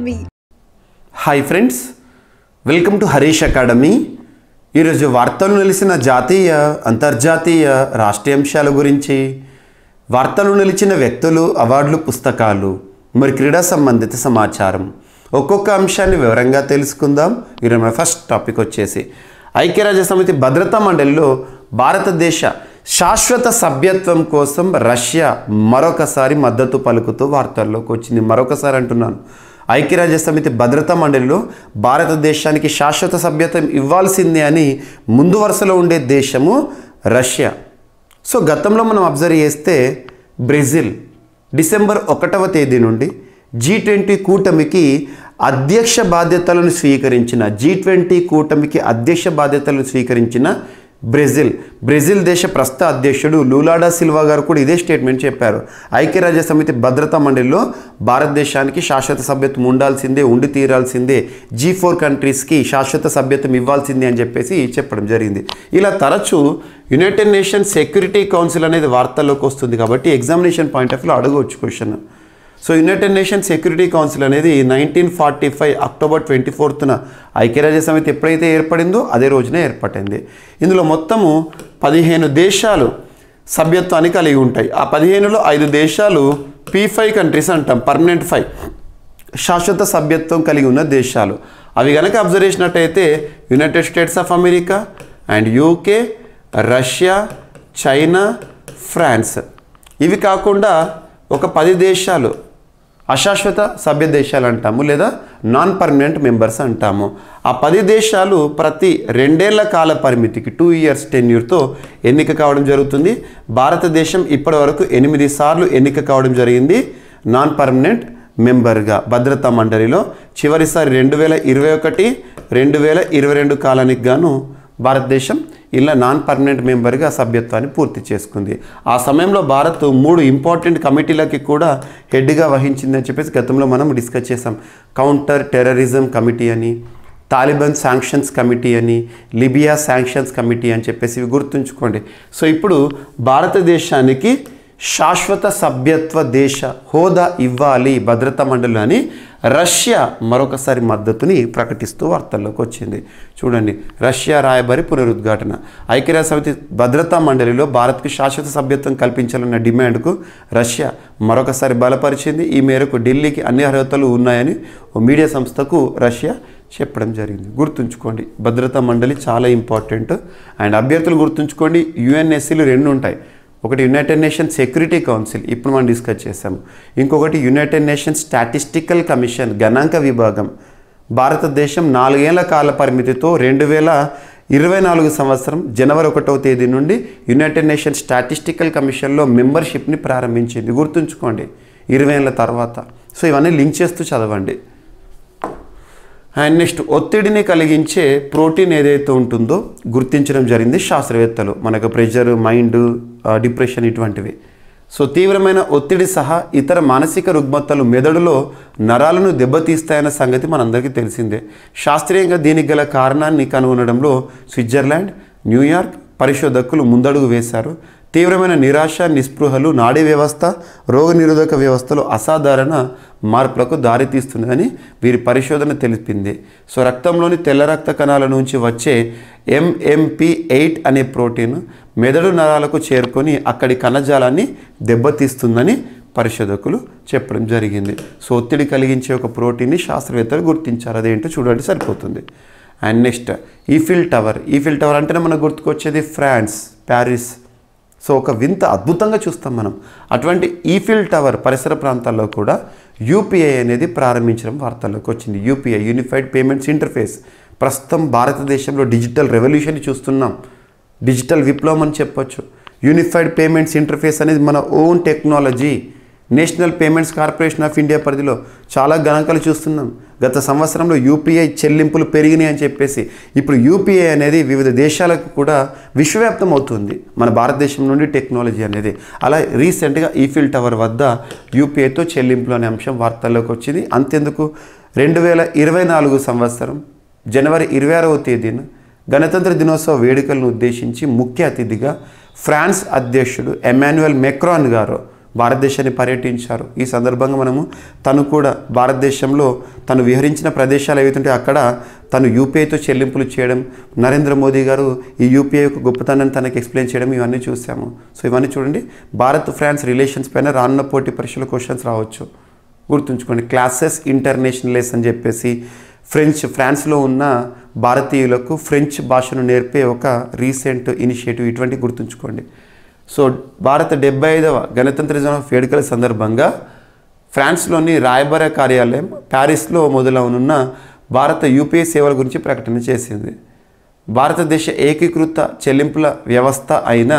Academy. Hi friends, welcome to Harish academy. ఈరోజు వార్తలు నిలిచిన జాతీయ అంతర్జాతీయ రాష్ట్రీయ అంశాల గురించి, వార్తలు నిలిచిన వ్యక్తులు, అవార్డులు, పుస్తకాలు, మరి క్రీడా సంబంధిత సమాచారం ఒక్కొక్క అంశాన్ని వివరంగా తెలుసుకుందాం. ఈరోజు మన ఫస్ట్ టాపిక్ వచ్చేసి ఐక్యరాజ్య సమితి భద్రతా మండలిలో భారతదేశ శాశ్వత సభ్యత్వం కోసం రష్యా మరొకసారి మద్దతు పలుకుతూ వార్తల్లోకి వచ్చింది. మరొకసారి అంటున్నాను, ఐక్యరాజ్య సమితి భద్రతా మండలిలో భారతదేశానికి శాశ్వత సభ్యత్వం ఇవ్వాల్సిందే అని ముందు వరుసలో ఉండే దేశము రష్యా. సో గతంలో మనం అబ్జర్వ్ చేస్తే బ్రెజిల్ డిసెంబర్ 1వ తేదీ నుండి G20 కూటమికి అధ్యక్ష బాధ్యతలను స్వీకరించిన G20 కూటమికి అధ్యక్ష బాధ్యతలను స్వీకరించిన బ్రెజిల్ దేశ ప్రస్తుత అధ్యక్షుడు లూలా డా సిల్వా గారు కూడా ఇదే స్టేట్మెంట్ చెప్పారు. ఐక్యరాజ్య సమితి భద్రతా మండలిలో భారతదేశానికి శాశ్వత సభ్యత్వం ఉండాల్సిందే, ఉండి తీరాల్సిందే, G4 కంట్రీస్కి శాశ్వత సభ్యత్వం ఇవ్వాల్సిందే అని చెప్పేసి చెప్పడం జరిగింది. ఇలా తరచూ యునైటెడ్ నేషన్స్ సెక్యూరిటీ కౌన్సిల్ అనేది వార్తల్లోకి వస్తుంది కాబట్టి ఎగ్జామినేషన్ పాయింట్ ఆఫ్ వ్యూలో అడగవచ్చు question. So United nations security council అనేది 1945 అక్టోబర్ 24న ఐక్యరాజ్య సమితి ఎప్పుడైతే ఏర్పడిందో అదే రోజునే ఏర్పడింది. ఇందులో మొత్తము 15 దేశాలు సభ్యత్వాన్ని కలిగి ఉంటాయి. ఆ 15లో 5 దేశాలు P5 కంట్రీస్ అంటాం, పర్మనెంట్ 5 శాశ్వత సభ్యత్వం కలిగి ఉన్న దేశాలు. అవి కనుక అబ్జర్వ్ చేసినట్టయితే United States of America and UK, Russia, China, France. ఇవి కాకుండా ఒక 10 దేశాలు అశాశ్వత సభ్య దేశాలు అంటాము, లేదా నాన్ పర్మనెంట్ మెంబర్స్ అంటాము. ఆ 10 దేశాలు ప్రతి 2 ఏళ్ల కాల పరిమితికి 2 years టెన్యూర్తో ఎన్నిక కావడం జరుగుతుంది. భారతదేశం ఇప్పటి వరకు 8 సార్లు ఎన్నిక కావడం జరిగింది నాన్ పర్మనెంట్ మెంబర్గా భద్రతా మండలిలో. చివరిసారి 2021, 2022 కాలానికి గాను భారతదేశం ఇలా నాన్ పర్మనెంట్ మెంబర్గా సభ్యత్వాన్ని పూర్తి చేసుకుంది. ఆ సమయంలో భారత్ 3 ఇంపార్టెంట్ కమిటీలకి కూడా హెడ్గా వహించిందని చెప్పేసి గతంలో మనం డిస్కస్ చేసాం. కౌంటర్ టెర్రరిజం కమిటీ అని, తాలిబాన్ శాంక్షన్స్ కమిటీ అని, లిబియా శాంక్షన్స్ కమిటీ అని చెప్పేసి ఇవి గుర్తుంచుకోండి. సో ఇప్పుడు భారతదేశానికి శాశ్వత సభ్యత్వ దేశ హోదా ఇవ్వాలి భద్రతా మండలి అని రష్యా మరొకసారి మద్దతుని ప్రకటిస్తూ వార్తల్లోకి వచ్చింది. చూడండి, రష్యా రాయబారి పునరుద్ఘాటన. ఐక్యరాజ్య సమితి భద్రతా మండలిలో భారత్కి శాశ్వత సభ్యత్వం కల్పించాలన్న డిమాండ్కు రష్యా మరొకసారి బలపరిచింది. ఈ మేరకు ఢిల్లీకి అన్ని అర్హతలు ఉన్నాయని ఓ మీడియా సంస్థకు రష్యా చెప్పడం జరిగింది. గుర్తుంచుకోండి, భద్రతా మండలి చాలా ఇంపార్టెంట్. అండ్ అభ్యర్థులు గుర్తుంచుకోండి, UNSCలు 2 ఉంటాయి. ఒకటి యునైటెడ్ నేషన్స్ సెక్యూరిటీ కౌన్సిల్, ఇప్పుడు మనం డిస్కస్ చేసాము. ఇంకొకటి యునైటెడ్ నేషన్స్ స్టాటిస్టికల్ కమిషన్, గణాంక విభాగం. భారతదేశం 4 ఏళ్ల కాల పరిమితితో 2024 సంవత్సరం జనవరి 1వ తేదీ నుండి యునైటెడ్ నేషన్స్ స్టాటిస్టికల్ కమిషన్లో మెంబర్షిప్ని ప్రారంభించింది. గుర్తుంచుకోండి, 20 ఏళ్ళ తర్వాత. సో ఇవన్నీ లింక్ చేస్తూ చదవండి. అండ్ నెక్స్ట్, ఒత్తిడిని కలిగించే ప్రోటీన్ ఏదైతే ఉంటుందో గుర్తించడం జరిగింది శాస్త్రవేత్తలు. మనకు ప్రెషర్, మైండ్, డిప్రెషన్ ఇటువంటివి. సో తీవ్రమైన ఒత్తిడి సహా ఇతర మానసిక రుగ్మతలు మెదడులో నరాలను దెబ్బతీస్తాయన్న సంగతి మనందరికీ తెలిసిందే. శాస్త్రీయంగా దీనికి గల కారణాన్ని కనుగొనడంలో స్విట్జర్లాండ్, న్యూయార్క్ పరిశోధకులు ముందడుగు వేశారు. తీవ్రమైన నిరాశ, నిస్పృహలు నాడీ వ్యవస్థ, రోగనిరోధక వ్యవస్థలో అసాధారణ మార్పులకు దారితీస్తున్నదని వీరి పరిశోధన తెలిపింది. సో రక్తంలోని తెల్ల రక్త కణాల నుంచి వచ్చే MMP8 అనే ప్రోటీన్ మెదడు నరాలకు చేరుకొని అక్కడి కణజాలాన్ని దెబ్బతీస్తుందని పరిశోధకులు చెప్పడం జరిగింది. సో ఒత్తిడి కలిగించే ఒక ప్రోటీన్ని శాస్త్రవేత్తలు గుర్తించారు. అదేంటో చూడండి, సరిపోతుంది. And next, Eiffel tower. Eiffel tower అంటేనే మనకు గుర్తుకొచ్చేది ఫ్రాన్స్, ప్యారిస్. సో ఒక వింత అద్భుతంగా చూస్తాం మనం. అటువంటి ఈఫిల్ టవర్ పరిసర ప్రాంతాల్లో కూడా UPI అనేది ప్రారంభించడం వార్తల్లోకి వచ్చింది. UPI, unified payments interface. ప్రస్తుతం భారతదేశంలో డిజిటల్ రెవల్యూషన్ చూస్తున్నాం, డిజిటల్ విప్లవం అని చెప్పొచ్చు. యూనిఫైడ్ పేమెంట్స్ ఇంటర్ఫేస్ అనేది మన own technology. National payments corporation of India పరిధిలో చాలా గణాంకాలు చూస్తున్నాం. గత సంవత్సరంలో UPI చెల్లింపులు పెరిగినాయి అని చెప్పేసి ఇప్పుడు UPI అనేది వివిధ దేశాలకు కూడా విశ్వవ్యాప్తం అవుతుంది, మన భారతదేశం నుండి టెక్నాలజీ అనేది. అలా రీసెంట్గా ఈఫిల్ టవర్ వద్ద UPIతో చెల్లింపులు అనే అంశం వార్తల్లోకి వచ్చింది. అంతెందుకు, 2024 సంవత్సరం జనవరి 26వ తేదీన గణతంత్ర దినోత్సవ వేడుకలను ఉద్దేశించి ముఖ్య అతిథిగా ఫ్రాన్స్ అధ్యక్షుడు ఎమాన్యుయల్ మెక్రాన్ గారు భారతదేశాన్ని పర్యటించారు. ఈ సందర్భంగా మనము తను కూడా భారతదేశంలో తను విహరించిన ప్రదేశాలు ఏవైతుంటే అక్కడ తను యూపీఐతో చెల్లింపులు చేయడం, నరేంద్ర మోదీ గారు ఈ యూపీఐ యొక్క గొప్పతనాన్ని తనకి ఎక్స్ప్లెయిన్ చేయడం, ఇవన్నీ చూసాము. సో ఇవన్నీ చూడండి. భారత్ ఫ్రాన్స్ రిలేషన్స్ పైన రానున్న పోటీ పరీక్షల క్వశ్చన్స్ రావచ్చు, గుర్తుంచుకోండి. క్లాసెస్ ఇంటర్నేషనలైజ్ అని చెప్పేసి ఫ్రాన్స్లో ఉన్న భారతీయులకు ఫ్రెంచ్ భాషను నేర్పే ఒక రీసెంట్ ఇనిషియేటివ్, ఇటువంటి గుర్తుంచుకోండి. సో భారత 75వ గణతంత్ర దినోత్సవ వేడుకల సందర్భంగా ఫ్రాన్స్లోని రాయబార కార్యాలయం ప్యారిస్లో మొదలవనున్న భారత యూపీఐ సేవల గురించి ప్రకటన చేసింది. భారతదేశ ఏకీకృత చెల్లింపుల వ్యవస్థ అయిన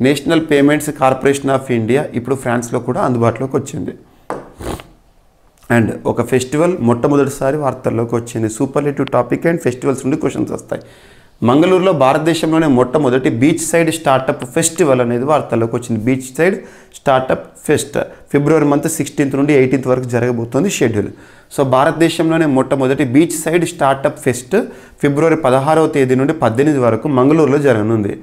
national payments corporation of India ఇప్పుడు ఫ్రాన్స్లో కూడా అందుబాటులోకి వచ్చింది. అండ్ ఒక ఫెస్టివల్ మొట్టమొదటిసారి వార్తల్లోకి వచ్చింది. సూపర్లేటివ్ టాపిక్ అండ్ ఫెస్టివల్స్ నుండి క్వశ్చన్స్ వస్తాయి. మంగళూరులో భారతదేశంలోనే మొట్టమొదటి బీచ్ సైడ్ స్టార్టప్ ఫెస్టివల్ అనేది వార్తల్లోకి వచ్చింది. బీచ్ సైడ్ స్టార్టప్ ఫెస్ట్ ఫిబ్రవరి మంత్ 16th నుండి 18th వరకు జరగబోతోంది షెడ్యూల్. సో భారతదేశంలోనే మొట్టమొదటి బీచ్ సైడ్ స్టార్టప్ ఫెస్ట్ ఫిబ్రవరి 16వ తేదీ నుండి 18 వరకు మంగళూరులో జరగనుంది.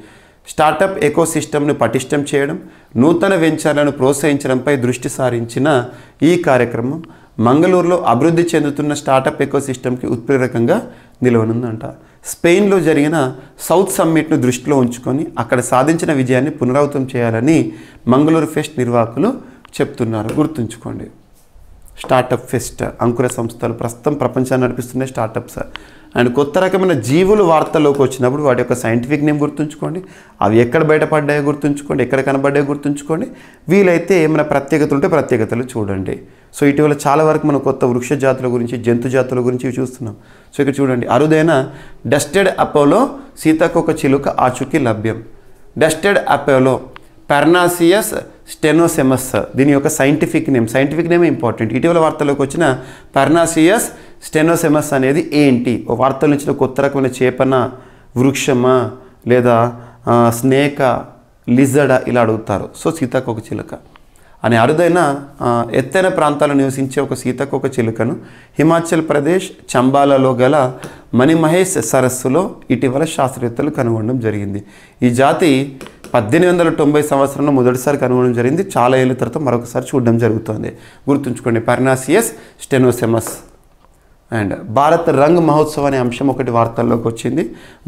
స్టార్టప్ ఎకోసిస్టమ్ను పటిష్టం చేయడం, నూతన వెంచర్లను ప్రోత్సహించడంపై దృష్టి సారించిన ఈ కార్యక్రమం మంగళూరులో అభివృద్ధి చెందుతున్న స్టార్టప్ ఎకోసిస్టమ్కి ఉత్ప్రేరకంగా నిలవనుందంట. స్పెయిన్లో జరిగిన సౌత్ సమ్మిట్ను దృష్టిలో ఉంచుకొని అక్కడ సాధించిన విజయాన్ని పునరావృతం చేయాలని మంగళూరు ఫెస్ట్ నిర్వాహకులు చెప్తున్నారు, గుర్తుంచుకోండి. స్టార్టప్ ఫెస్ట్ అంకుర సంస్థలు ప్రస్తుతం ప్రపంచాన్ని నడిపిస్తున్న స్టార్టప్స్. అండ్ కొత్త రకమైన జీవులు వార్తల్లోకి వచ్చినప్పుడు వాటి యొక్క సైంటిఫిక్ నేమ్ గుర్తుంచుకోండి, అవి ఎక్కడ బయటపడ్డాయో గుర్తుంచుకోండి, ఎక్కడ కనబడ్డాయో గుర్తుంచుకోండి. వీలైతే ఏమైనా ప్రత్యేకతలు ఉంటే ప్రత్యేకతలు చూడండి. సో ఇటీవల చాలా వరకు మనం కొత్త వృక్ష జాతుల గురించి, జంతు జాతుల గురించి చూస్తున్నాం. సో ఇక్కడ చూడండి, అరుదైన డస్టెడ్ అపోలో సీతాకోక చిలుక ఆచూకీ లభ్యం. డస్టెడ్ అపోలో పర్నాసియస్ స్టెనోసెమస్ దీని యొక్క సైంటిఫిక్ నేమ్ ఇంపార్టెంట్. ఇటీవల వార్తల్లోకి వచ్చిన పర్నాసియస్ స్టెనోసెమస్ అనేది ఏంటి? వార్తల నుంచి కొత్త రకమైన చేపన, వృక్షమా, లేదా స్నేక, లిజర్డా ఇలా అడుగుతారు. సో సీతాకోక చిలుక అనే అరుదైన ఎత్తైన ప్రాంతాల్లో నివసించే ఒక సీతాకోక చిలుకను హిమాచల్ ప్రదేశ్ చంబాలలో గల మణిమహేష్ సరస్సులో ఇటీవల శాస్త్రవేత్తలు కనుగొనడం జరిగింది. ఈ జాతి 1890 సంవత్సరంలో మొదటిసారి కనుగొనడం జరిగింది. చాలా ఏళ్ళ తర్వాత మరొకసారి చూడడం జరుగుతుంది, గుర్తుంచుకోండి. పర్నాసియస్ స్టెనోసెమస్. అండ్ భారత్ రంగ్ మహోత్సవ్ అనే అంశం ఒకటి వార్తల్లోకి వచ్చింది.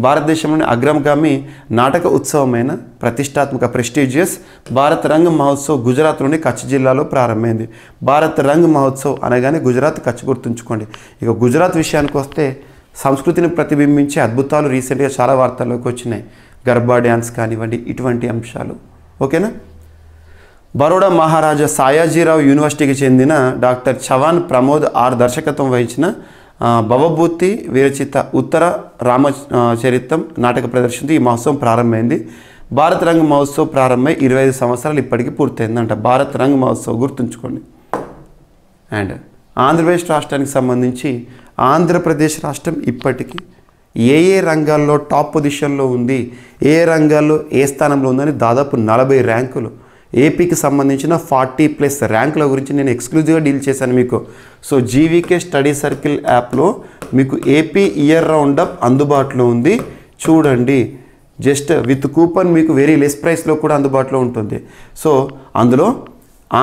భారతదేశంలోని అగ్రగామి నాటక ఉత్సవమైన ప్రతిష్టాత్మక ప్రెస్టీజియస్ భారత్ రంగ్ మహోత్సవ్ గుజరాత్లోని కచ్ జిల్లాలో ప్రారంభమైంది. భారత్ రంగ్ మహోత్సవ్ అనగానే గుజరాత్, కచ్ గుర్తుంచుకోండి. ఇక గుజరాత్ విషయానికి వస్తే సంస్కృతిని ప్రతిబింబించే అద్భుతాలు రీసెంట్గా చాలా వార్తల్లోకి వచ్చినాయి. గర్బా డ్యాన్స్ కానివ్వండి, ఇటువంటి అంశాలు. ఓకేనా. బరోడా మహారాజా సాయాజీరావు యూనివర్సిటీకి చెందిన డాక్టర్ చవాన్ ప్రమోద్ ఆర్ దర్శకత్వం వహించిన భవభూతి విరచిత ఉత్తర రామచరితం నాటక ప్రదర్శనతో ఈ మహోత్సవం ప్రారంభమైంది. భారత్ రంగ్ మహోత్సవ్ ప్రారంభమై 25 సంవత్సరాలు ఇప్పటికీ పూర్తయిందంట. భారత్ రంగ్ మహోత్సవ్ గుర్తుంచుకోండి. అండ్ ఆంధ్రప్రదేశ్ రాష్ట్రానికి సంబంధించి ఆంధ్రప్రదేశ్ రాష్ట్రం ఇప్పటికీ ఏ రంగాల్లో టాప్ పొజిషన్లో ఉంది, ఏ రంగాల్లో ఏ స్థానంలో ఉందని దాదాపు 40 ర్యాంకులు, ఏపీకి సంబంధించిన 40+ ర్యాంకుల గురించి నేను ఎక్స్క్లూజివ్గా డీల్ చేశాను మీకు. సో జీవీకే స్టడీ సర్కిల్ యాప్లో మీకు ఏపీ ఇయర్ రౌండప్ అందుబాటులో ఉంది, చూడండి. జస్ట్ విత్ కూపన్ మీకు వెరీ లెస్ ప్రైస్లో కూడా అందుబాటులో ఉంటుంది. సో అందులో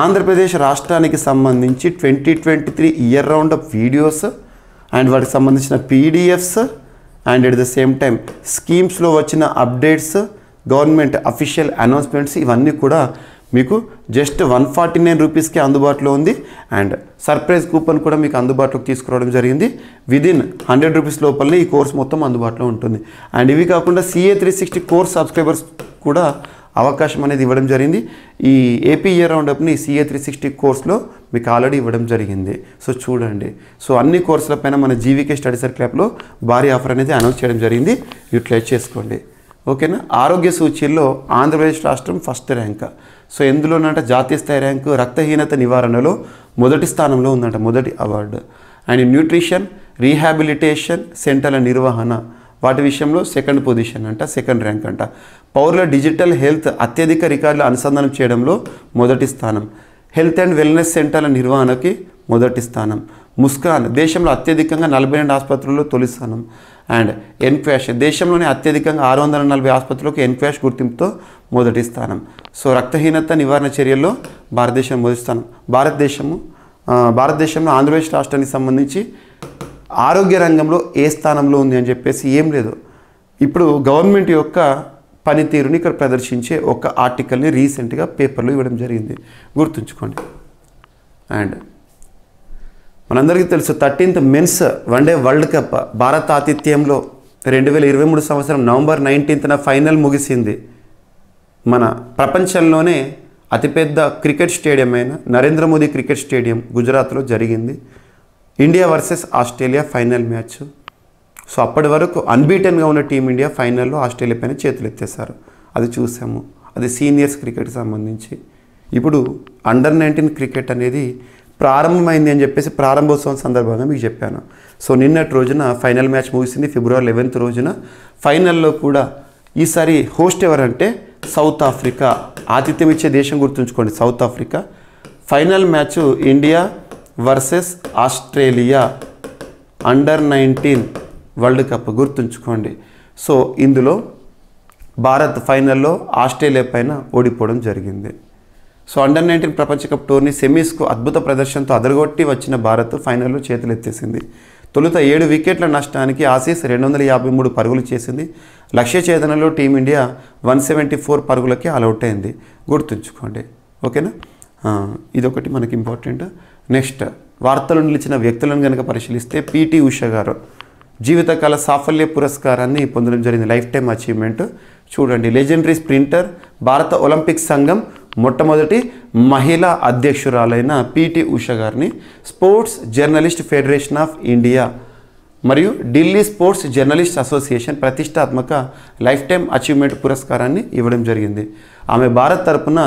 ఆంధ్రప్రదేశ్ రాష్ట్రానికి సంబంధించి 2023 ఇయర్ రౌండప్ వీడియోస్ అండ్ వాటికి సంబంధించిన PDFs and at the same time స్కీమ్స్లో వచ్చిన అప్డేట్స్, గవర్నమెంట్ అఫీషియల్ అనౌన్స్మెంట్స్ ఇవన్నీ కూడా మీకు జస్ట్ 149 రూపీస్కి అందుబాటులో ఉంది. అండ్ సర్ప్రైజ్ కూపన్ కూడా మీకు అందుబాటులోకి తీసుకురావడం జరిగింది. విదిన్ 100 రూపీస్ లోపలనే ఈ కోర్స్ మొత్తం అందుబాటులో ఉంటుంది. అండ్ ఇవి కాకుండా CA 360 కోర్స్ సబ్స్క్రైబర్స్ కూడా అవకాశం అనేది ఇవ్వడం జరిగింది. ఈ ఏపీ ఇయర్ రౌండప్ని CA 360 కోర్స్లో మీకు ఆల్రెడీ ఇవ్వడం జరిగింది. సో చూడండి. సో అన్ని కోర్సుల పైన మన జీవీకే స్టడీ సర్కిల్ యాప్లో భారీ ఆఫర్ అనేది అనౌన్స్ చేయడం జరిగింది, యూటిలైజ్ చేసుకోండి. ఓకేనా. ఆరోగ్య సూచీల్లో ఆంధ్రప్రదేశ్ రాష్ట్రం ఫస్ట్ ర్యాంక్. సో ఎందులోనంటే జాతీయ స్థాయి ర్యాంకు రక్తహీనత నివారణలో మొదటి స్థానంలో ఉందంట, మొదటి అవార్డు. అండ్ న్యూట్రిషన్ రీహాబిలిటేషన్ సెంటర్ల నిర్వహణ వాటి విషయంలో సెకండ్ పొజిషన్ అంట, సెకండ్ ర్యాంక్ అంట. పౌరుల డిజిటల్ హెల్త్ అత్యధిక రికార్డులు అనుసంధానం చేయడంలో మొదటి స్థానం. హెల్త్ అండ్ వెల్నెస్ సెంటర్ల నిర్వహణకి మొదటి స్థానం. ముస్కాన్ దేశంలో అత్యధికంగా 42 ఆసుపత్రుల్లో తొలి స్థానం. అండ్ ఎన్క్వాష్ దేశంలోనే అత్యధికంగా 640 ఆసుపత్రులకు ఎన్క్వాష్ గుర్తింపుతో మొదటి స్థానం. సో రక్తహీనత నివారణ చర్యల్లో భారతదేశం మొదటి స్థానం. భారతదేశంలో ఆంధ్రప్రదేశ్ రాష్ట్రానికి సంబంధించి ఆరోగ్య రంగంలో ఏ స్థానంలో ఉంది అని చెప్పేసి ఏం లేదు. ఇప్పుడు గవర్నమెంట్ యొక్క పనితీరుని ఇక్కడ ప్రదర్శించే ఒక ఆర్టికల్ని రీసెంట్గా పేపర్లో ఇవ్వడం జరిగింది, గుర్తుంచుకోండి. అండ్ మనందరికీ తెలుసు 13th men's one day world cup భారత ఆతిథ్యంలో 2023 సంవత్సరం నవంబర్ 19th ఫైనల్ ముగిసింది. మన ప్రపంచంలోనే అతిపెద్ద క్రికెట్ స్టేడియం అయిన నరేంద్ర మోదీ క్రికెట్ స్టేడియం గుజరాత్లో జరిగింది. India versus Australia final match. So అప్పటి వరకు అన్బీటెన్గా ఉన్న టీమిండియా ఫైనల్లో ఆస్ట్రేలియా పైన చేతులు ఎత్తేసారు, అది చూసాము. అది సీనియర్స్ క్రికెట్కి సంబంధించి. ఇప్పుడు అండర్-19 క్రికెట్ అనేది ప్రారంభమైంది అని చెప్పేసి ప్రారంభోత్సవం సందర్భంగా మీకు చెప్పాను. సో నిన్నటి రోజున ఫైనల్ మ్యాచ్ ముగిసింది, ఫిబ్రవరి 11th రోజున. ఫైనల్లో కూడా ఈసారి హోస్ట్ ఎవరంటే సౌత్ ఆఫ్రికా. ఆతిథ్యం ఇచ్చే దేశం గుర్తుంచుకోండి, south Africa. Final match India versus Australia under-19 world cup, గుర్తుంచుకోండి. సో ఇందులో భారత్ ఫైనల్లో ఆస్ట్రేలియా పైన ఓడిపోవడం జరిగింది. సో అండర్-19 ప్రపంచ కప్ టోర్నీ సెమీస్కు అద్భుత ప్రదర్శనతో అదరగొట్టి వచ్చిన భారత్ ఫైనల్లో చేతులు ఎత్తేసింది. తొలుత 7 వికెట్ల నష్టానికి ఆసీస్ 253 పరుగులు చేసింది. లక్ష్య ఛేదనలో టీమిండియా 174 పరుగులకి ఆల్అవుట్ అయింది, గుర్తుంచుకోండి. ఓకేనా, ఇదొకటి మనకి ఇంపార్టెంట్. నెక్స్ట్ వార్తలు నిలిచిన వ్యక్తులను కనుక పరిశీలిస్తే పీటీ ఉషా గారు జీవితకాల సాఫల్య పురస్కారాన్ని పొందడం జరిగింది, లైఫ్ టైమ్ అచీవ్మెంట్. చూడండి, లెజెండరీ స్ప్రింటర్, భారత ఒలింపిక్ సంఘం మొట్టమొదటి మహిళా అధ్యక్షురాలైన పీటీ ఉషా గారిని sports journalist federation of India మరియు ఢిల్లీ స్పోర్ట్స్ జర్నలిస్ట్ అసోసియేషన్ ప్రతిష్టాత్మక లైఫ్ టైమ్ అచీవ్మెంట్ పురస్కారాన్ని ఇవ్వడం జరిగింది. ఆమె భారత్ తరపున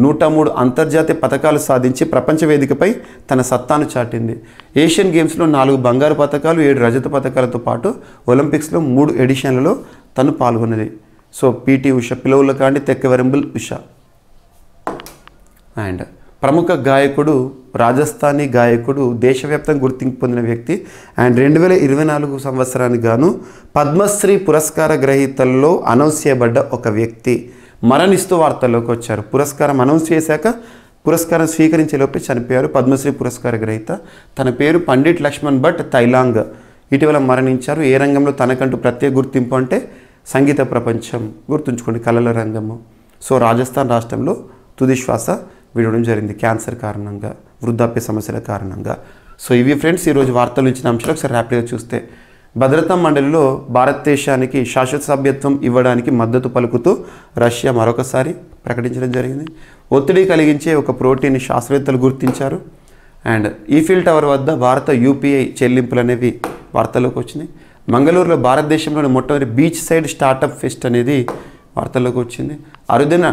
103 అంతర్జాతీయ పథకాలు సాధించి ప్రపంచ వేదికపై తన సత్తాను చాటింది. ఏషియన్ గేమ్స్లో 4 బంగారు పథకాలు, 7 రజత పథకాలతో పాటు ఒలింపిక్స్లో 3 ఎడిషన్లలో తను పాల్గొన్నది. సో పీటీ ఉషా, పిలవుల కాండి తెక్కవెరంబుల్ ఉషా. అండ్ ప్రముఖ గాయకుడు, రాజస్థానీ గాయకుడు, దేశవ్యాప్తంగా గుర్తింపు పొందిన వ్యక్తి. అండ్ 2024 సంవత్సరానికి గాను పద్మశ్రీ పురస్కార గ్రహీతల్లో అనౌన్స్ చేయబడ్డ ఒక వ్యక్తి మరణిస్తూ వార్తల్లోకి వచ్చారు. పురస్కారం అనౌన్స్ చేశాక పురస్కారం స్వీకరించే లోపే చనిపోయారు పద్మశ్రీ పురస్కార గ్రహీత. తన పేరు పండిట్ లక్ష్మణ్ భట్ తైలాంగ్. ఇటీవల మరణించారు. ఏ రంగంలో తనకంటూ ప్రత్యేక గుర్తింపు అంటే సంగీత ప్రపంచం, గుర్తుంచుకోండి, కళల రంగము. సో రాజస్థాన్ రాష్ట్రంలో తుది శ్వాస విడవడం జరిగింది క్యాన్సర్ కారణంగా, వృద్ధాప్య సమస్యల కారణంగా. సో ఇవి ఫ్రెండ్స్ ఈరోజు వార్తలు ఇచ్చిన అంశాలు. ఒకసారి ర్యాపిడ్గా చూస్తే, భద్రతా మండలిలో భారతదేశానికి శాశ్వత సభ్యత్వం ఇవ్వడానికి మద్దతు పలుకుతూ రష్యా మరొకసారి ప్రకటించడం జరిగింది. ఒత్తిడి కలిగించే ఒక ప్రోటీన్ని శాస్త్రవేత్తలు గుర్తించారు. అండ్ ఈఫిల్ టవర్ వద్ద భారత యూపీఐ చెల్లింపులు అనేవి వార్తల్లోకి వచ్చినాయి. మంగళూరులో భారతదేశంలోని మొట్టమొదటి బీచ్ సైడ్ స్టార్టప్ ఫెస్ట్ అనేది వార్తల్లోకి వచ్చింది. అరుదైన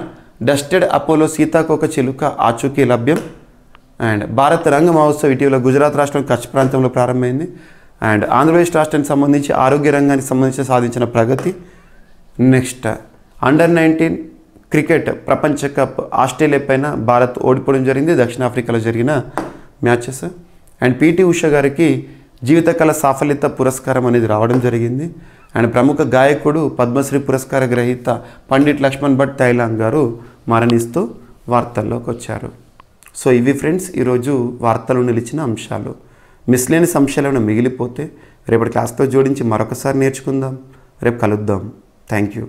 డస్టెడ్ అపోలో సీతాకోక చిలుక ఆచూకీ లభ్యం. అండ్ భారత రంగ మహోత్సవ్ ఇటీవల గుజరాత్ రాష్ట్రం కచ్ ప్రాంతంలో ప్రారంభమైంది. అండ్ ఆంధ్రప్రదేశ్ రాష్ట్రానికి సంబంధించి ఆరోగ్య రంగానికి సంబంధించి సాధించిన ప్రగతి. నెక్స్ట్ అండర్-19 క్రికెట్ ప్రపంచ కప్ ఆస్ట్రేలియా పైన భారత్ ఓడిపోవడం జరిగింది, దక్షిణాఫ్రికాలో జరిగిన మ్యాచెస్. అండ్ పీటీ ఉషా గారికి జీవితకాల సాఫల్యత పురస్కారం అనేది రావడం జరిగింది. అండ్ ప్రముఖ గాయకుడు, పద్మశ్రీ పురస్కార గ్రహీత పండిట్ లక్ష్మణ్ భట్ తైలాంగ్ గారు మరణిస్తూ వార్తల్లోకి వచ్చారు. సో ఇవి ఫ్రెండ్స్ ఈరోజు వార్తలు నిలిచిన అంశాలు. మిస్లేని అంశాలు ఏమైనా మిగిలిపోతే రేపటి క్లాస్తో జోడించి మరొకసారి నేర్చుకుందాం. రేపు కలుద్దాం. Thank you.